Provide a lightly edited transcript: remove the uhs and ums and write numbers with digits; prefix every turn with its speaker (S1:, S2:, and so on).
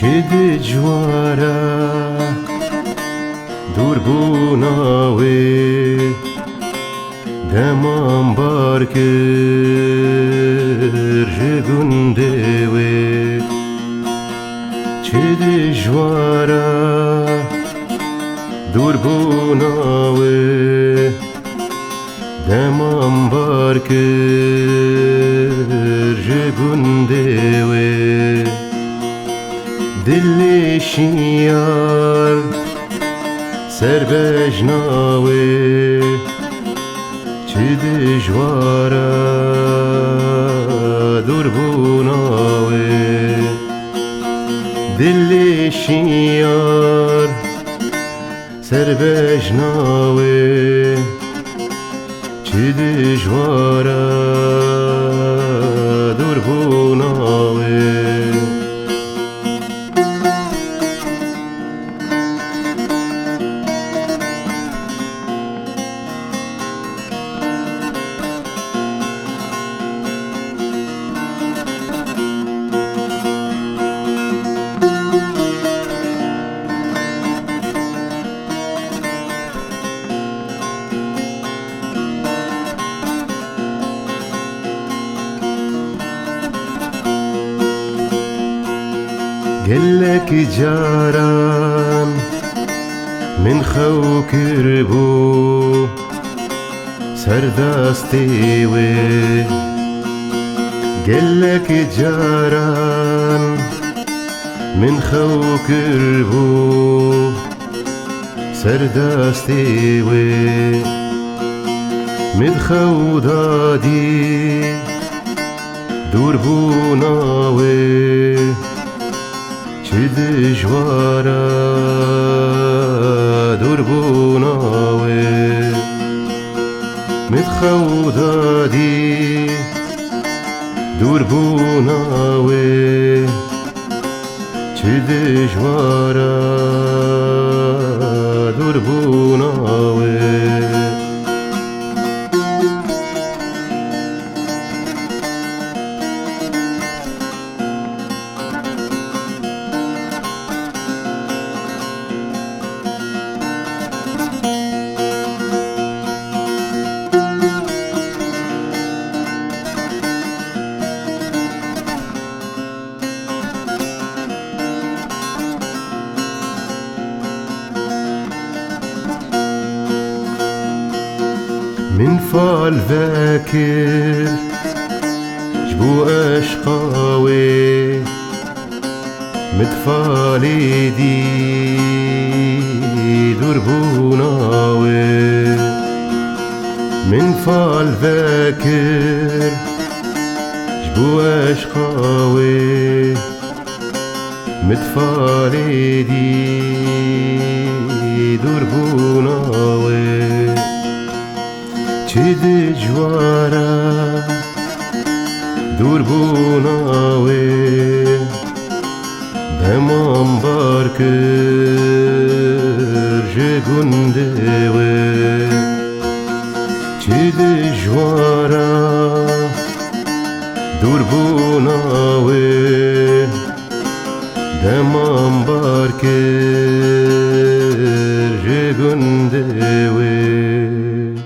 S1: چه جوارا دور بوناوی دمان بار کر جگنده وی چه جوارا دور بوناوی دمان بار کر جگنده وی دلی شیار سر بجناوی چه دجوارا دور بوناوی دلی شیار سر بجناوی چه دجوارا دور بوناوی قلك جاران من خو كربو سرداستي وي قلك جاران من خو كربو سرداستي وي مدخو دادي دور بوناوي چه دجوارا دور بوناوی متخو دادی دور بوناوی چه دجوارا دور بوناوی من فال ذاكر جبو أشقاوي متفالي دي دربوناوي من فال ذاكر جبو أشقاوي متفالي دي دربوناوي چه دجوارا دور بوناوی دمان بار کر جگنده وی چه دجوارا دور بوناوی دمان بار کر